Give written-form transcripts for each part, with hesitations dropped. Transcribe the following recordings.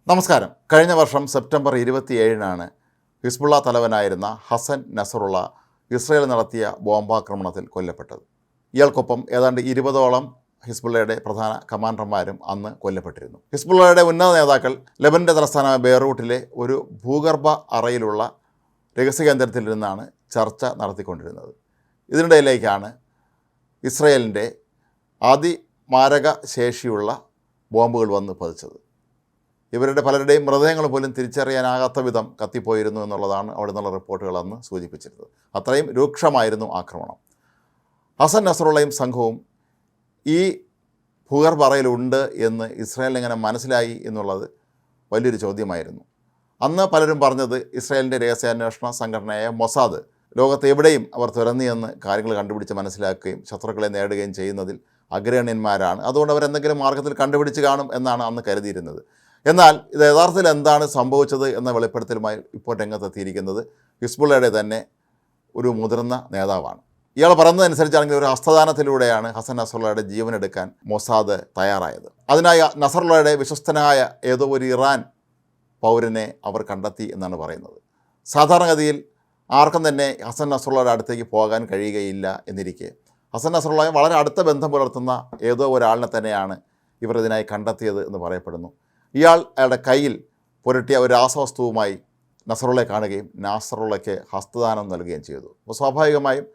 നമസ്കാരം. കഴിഞ്ഞ വർഷം സെപ്റ്റംബർ 27-നാണ് ഹിസ്ബുള്ള തലവനായിരുന്ന ഹസൻ നസറുള്ള ഇസ്രയേൽ നടത്തിയ ബോംബാക്രമണത്തിൽ കൊല്ലപ്പെട്ടത്. ഇയാൾക്കൊപ്പം ഏതാണ്ട് 20ഓളം ഹിസ്ബുള്ളയുടെ പ്രധാന കമാൻഡർമാരും അന്ന് കൊല്ലപ്പെട്ടിരുന്നു. ഹിസ്ബുള്ളയുടെ ഉന്നത നേതാക്കൾ ലെബനൻ്റെ തലസ്ഥാനമായ ബെയ്റൂട്ടിലെ ഒരു ഭൂഗർഭ അറയിലുള്ള രഹസ്യകേന്ദ്രത്തിൽ നിന്നാണ് ചർച്ച നടത്തിക്കൊണ്ടിരുന്നത്. ഇതിനിടയിലേക്കാണ് ഇസ്രയേലിൻ്റെ അതിമാരക ശേഷിയുള്ള ബോംബുകൾ വന്ന് പതിച്ചത്. ഇവരുടെ പലരുടെയും മൃതദേഹങ്ങൾ പോലും തിരിച്ചറിയാനാകാത്ത വിധം കത്തിപ്പോയിരുന്നു എന്നുള്ളതാണ് അവിടെ നിന്നുള്ള റിപ്പോർട്ടുകൾ അന്ന് സൂചിപ്പിച്ചിരുന്നത്. അത്രയും രൂക്ഷമായിരുന്നു ആക്രമണം. ഹസൻ നസറുള്ളയും സംഘവും ഈ ഭൂഗർഭ അറയിലുണ്ട് എന്ന് ഇസ്രായേലിന് എങ്ങനെ മനസ്സിലായി എന്നുള്ളത് വലിയൊരു ചോദ്യമായിരുന്നു. അന്ന് പലരും പറഞ്ഞത് ഇസ്രായേലിൻ്റെ രഹസ്യാന്വേഷണ സംഘടനയായ മൊസാദ് ലോകത്ത് എവിടെയും അവർ തുറന്നിയെന്ന് കാര്യങ്ങൾ കണ്ടുപിടിച്ച് മനസ്സിലാക്കുകയും ശത്രുക്കളെ നേടുകയും ചെയ്യുന്നതിൽ അഗ്രഗണ്യന്മാരാണ്, അതുകൊണ്ട് അവരെന്തെങ്കിലും മാർഗത്തിൽ കണ്ടുപിടിച്ച് കാണും എന്നാണ് അന്ന് കരുതിയിരുന്നത്. എന്നാൽ ഇത് യഥാർത്ഥത്തിൽ എന്താണ് സംഭവിച്ചത് എന്ന വെളിപ്പെടുത്തലുമായി ഇപ്പോൾ രംഗത്തെത്തിയിരിക്കുന്നത് ഹിസ്ബുള്ളയുടെ തന്നെ ഒരു മുതിർന്ന നേതാവാണ്. ഇയാൾ പറയുന്നതനുസരിച്ചാണെങ്കിൽ ഒരു ഹസ്തദാനത്തിലൂടെയാണ് ഹസൻ നസറുള്ളയുടെ ജീവനെടുക്കാൻ മൊസാദ് തയ്യാറായത്. അതിനായി നസറുള്ളയുടെ വിശ്വസ്തനായ ഏതോ ഒരു ഇറാൻ പൗരനെ അവർ കണ്ടെത്തി എന്നാണ് പറയുന്നത്. സാധാരണഗതിയിൽ ആർക്കും തന്നെ ഹസൻ നസറുള്ളയുടെ അടുത്തേക്ക് പോകാൻ കഴിയുകയില്ല എന്നിരിക്കെ ഹസൻ നസറുള്ളയും വളരെ അടുത്ത ബന്ധം പുലർത്തുന്ന ഏതോ ഒരാളിനെ തന്നെയാണ് ഇവർ ഇതിനായി കണ്ടെത്തിയത് എന്ന് പറയപ്പെടുന്നു. അയാളുടെ കയ്യിൽ പുരട്ടിയ ഒരു രാസവസ്തുവുമായി നസറുള്ളയെ കാണുകയും നസറുള്ളയ്ക്ക് ഹസ്തദാനം നൽകുകയും ചെയ്തു. അപ്പോൾ സ്വാഭാവികമായും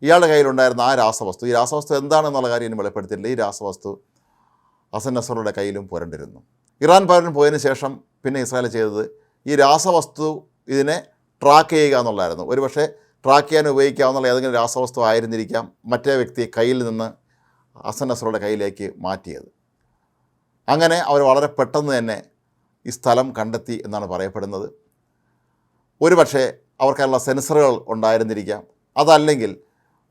ഇയാളുടെ കയ്യിലുണ്ടായിരുന്ന ആ രാസവസ്തു, ഈ രാസവസ്തു എന്താണെന്നുള്ള കാര്യം ഇനി വെളിപ്പെടുത്തിയില്ല. ഈ രാസവസ്തു ഹസൻ നസറുള്ളയുടെ കയ്യിലും പുരണ്ടിരുന്നു. ഇറാൻ പൗരൻ പോയതിനു ശേഷം പിന്നെ ഇസ്രായേൽ ചെയ്തത് ഈ രാസവസ്തു ഇതിനെ ട്രാക്ക് ചെയ്യുക എന്നുള്ളതായിരുന്നു. ഒരുപക്ഷെ ട്രാക്ക് ചെയ്യാൻ ഉപയോഗിക്കാവുന്ന ഏതെങ്കിലും രാസവസ്തു ആയിരുന്നിരിക്കാം മറ്റേ വ്യക്തി കയ്യിൽ നിന്ന് ഹസൻ നസറുള്ളയുടെ കയ്യിലേക്ക് മാറ്റിയത്. അങ്ങനെ അവർ വളരെ പെട്ടെന്ന് തന്നെ ഈ സ്ഥലം കണ്ടെത്തി എന്നാണ് പറയപ്പെടുന്നത്. ഒരുപക്ഷെ അവർക്കുള്ള സെൻസറുകൾ ഉണ്ടായിരുന്നിരിക്കാം, അതല്ലെങ്കിൽ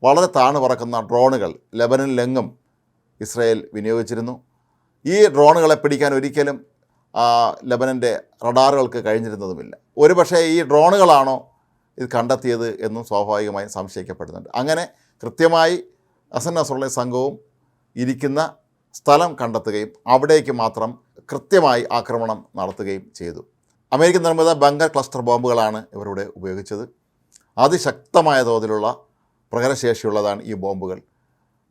വളരെ താണു പറക്കുന്ന ഡ്രോണുകൾ ലെബനനിലെങ്ങും ഇസ്രായേൽ വിനിയോഗിച്ചിരുന്നു. ഈ ഡ്രോണുകളെ പിടിക്കാൻ ഒരിക്കലും ലെബനൻ്റെ റഡാറുകൾക്ക് കഴിഞ്ഞിരുന്നതുമില്ല. ഒരുപക്ഷെ ഈ ഡ്രോണുകളാണോ ഇത് കണ്ടെത്തിയത് എന്നും സ്വാഭാവികമായും സംശയിക്കപ്പെടുന്നുണ്ട്. അങ്ങനെ കൃത്യമായി ഹസൻ നസറുള്ള സംഘവും ഇരിക്കുന്ന സ്ഥലം കണ്ടെത്തുകയും അവിടേക്ക് മാത്രം കൃത്യമായി ആക്രമണം നടത്തുകയും ചെയ്തു. അമേരിക്കൻ നിർമ്മിത ബങ്കർ ക്ലസ്റ്റർ ബോംബുകളാണ് ഇവരുടെ ഉപയോഗിച്ചത്. അതിശക്തമായ തോതിലുള്ള പ്രഹരശേഷിയുള്ളതാണ് ഈ ബോംബുകൾ.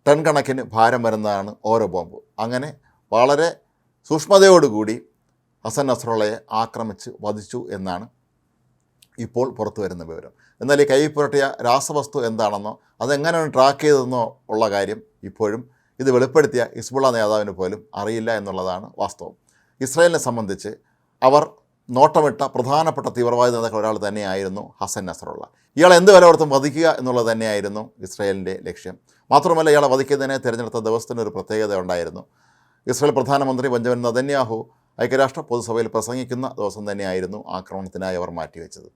ടൺ കണക്കിന് ഭാരം വരുന്നതാണ് ഓരോ ബോംബ്. അങ്ങനെ വളരെ സൂക്ഷ്മതയോടുകൂടി ഹസൻ നസറുള്ളയെ ആക്രമിച്ച് വധിച്ചു എന്നാണ് ഇപ്പോൾ പുറത്തു വരുന്ന വിവരം. എന്നാൽ ഈ കൈ പുരട്ടിയ രാസവസ്തു എന്താണെന്നോ അതെങ്ങനെയാണ് ട്രാക്ക് ചെയ്തതെന്നോ ഉള്ള കാര്യം ഇപ്പോഴും ഇത് വെളിപ്പെടുത്തിയ ഹിസ്ബുള്ള നേതാവിന് പോലും അറിയില്ല എന്നുള്ളതാണ് വാസ്തവം. ഇസ്രായേലിനെ സംബന്ധിച്ച് അവർ നോട്ടമിട്ട പ്രധാനപ്പെട്ട തീവ്രവാദി നേതാക്കൾ ഒരാൾ തന്നെയായിരുന്നു ഹസൻ നസറുള്ള. ഇയാളെ എന്ത് വില കൊടുത്തും വധിക്കുക എന്നുള്ളത് തന്നെയായിരുന്നു ഇസ്രായേലിൻ്റെ ലക്ഷ്യം. മാത്രമല്ല ഇയാളെ വധിക്കുന്നതിനെ തിരഞ്ഞെടുത്ത ദിവസത്തിനൊരു പ്രത്യേകത ഉണ്ടായിരുന്നു. ഇസ്രായേൽ പ്രധാനമന്ത്രി ബെഞ്ചമിൻ നെതന്യാഹു ഐക്യരാഷ്ട്ര പൊതുസഭയിൽ പ്രസംഗിക്കുന്ന ദിവസം തന്നെയായിരുന്നു ആക്രമണത്തിനായി അവർ മാറ്റിവെച്ചത്.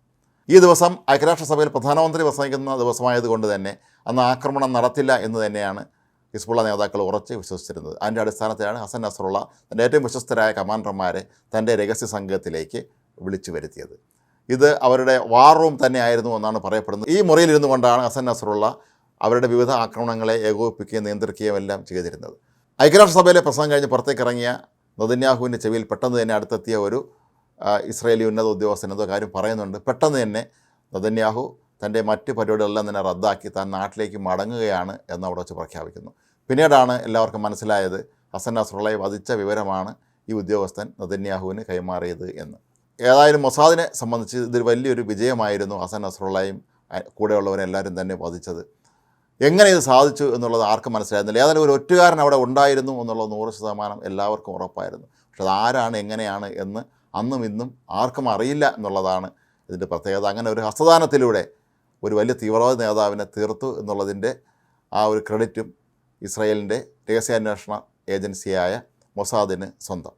ഈ ദിവസം ഐക്യരാഷ്ട്രസഭയിൽ പ്രധാനമന്ത്രി പ്രസംഗിക്കുന്ന ദിവസമായതുകൊണ്ട് തന്നെ അന്ന് ആക്രമണം നടത്തില്ല എന്ന് തന്നെയാണ് ഹിസ്ബുള്ള നേതാക്കൾ ഉറച്ച് വിശ്വസിച്ചിരുന്നത്. അതിൻ്റെ അടിസ്ഥാനത്തിലാണ് ഹസൻ നസറുള്ള തൻ്റെ ഏറ്റവും വിശ്വസ്തരായ കമാൻഡർമാരെ തൻ്റെ രഹസ്യ സംഘത്തിലേക്ക് വിളിച്ചു വരുത്തിയത്. ഇത് അവരുടെ വാർ റൂം തന്നെയായിരുന്നു എന്നാണ് പറയപ്പെടുന്നത്. ഈ മുറിയിലിരുന്നു കൊണ്ടാണ് ഹസൻ നസറുള്ള അവരുടെ വിവിധ ആക്രമണങ്ങളെ ഏകോപിപ്പിക്കുകയും നിയന്ത്രിക്കുകയും എല്ലാം ചെയ്തിരുന്നത്. ഐക്യരാഷ്ട്രസഭയിലെ പ്രസംഗം കഴിഞ്ഞ് പുറത്തേക്കിറങ്ങിയ നെതന്യാഹുവിൻ്റെ ചെവിയിൽ പെട്ടെന്ന് തന്നെ അടുത്തെത്തിയ ഒരു ഇസ്രായേലി ഉന്നത ഉദ്യോഗസ്ഥൻ എന്തോ കാര്യം പറയുന്നുണ്ട്. പെട്ടെന്ന് തന്നെ നെതന്യാഹു തൻ്റെ മറ്റ് പരിപാടികളെല്ലാം തന്നെ റദ്ദാക്കി താൻ നാട്ടിലേക്ക് മടങ്ങുകയാണ് എന്ന് അവിടെ വെച്ച് പ്രഖ്യാപിക്കുന്നു. പിന്നീടാണ് എല്ലാവർക്കും മനസ്സിലായത് ഹസൻ നസറുള്ളയെ വധിച്ച വിവരമാണ് ഈ ഉദ്യോഗസ്ഥൻ നെതന്യാഹുവിന് കൈമാറിയത് എന്ന്. ഏതായാലും മൊസാദിനെ സംബന്ധിച്ച് ഇതൊരു വലിയൊരു വിജയമായിരുന്നു. ഹസൻ നസറുള്ളയും കൂടെയുള്ളവരെല്ലാവരും തന്നെ വധിച്ചത്. എങ്ങനെ ഇത് സാധിച്ചു എന്നുള്ളത് ആർക്കും മനസ്സിലായിരുന്നില്ല. ഏതായാലും ഒരു ഒറ്റുകാരൻ അവിടെ ഉണ്ടായിരുന്നു എന്നുള്ളത് 100% എല്ലാവർക്കും ഉറപ്പായിരുന്നു. പക്ഷെ അതാരാണ് എങ്ങനെയാണ് എന്ന് അന്നും ഇന്നും ആർക്കും അറിയില്ല എന്നുള്ളതാണ് ഇതിൻ്റെ പ്രത്യേകത. അങ്ങനെ ഒരു ഹസ്തദാനത്തിലൂടെ ഒരു വലിയ തീവ്രവാദ നേതാവിനെ തീർത്തു എന്നുള്ളതിൻ്റെ ആ ഒരു ക്രെഡിറ്റും ഇസ്രായേലിൻ്റെ രഹസ്യാന്വേഷണ ഏജൻസിയായ മൊസാദിന് സ്വന്തം.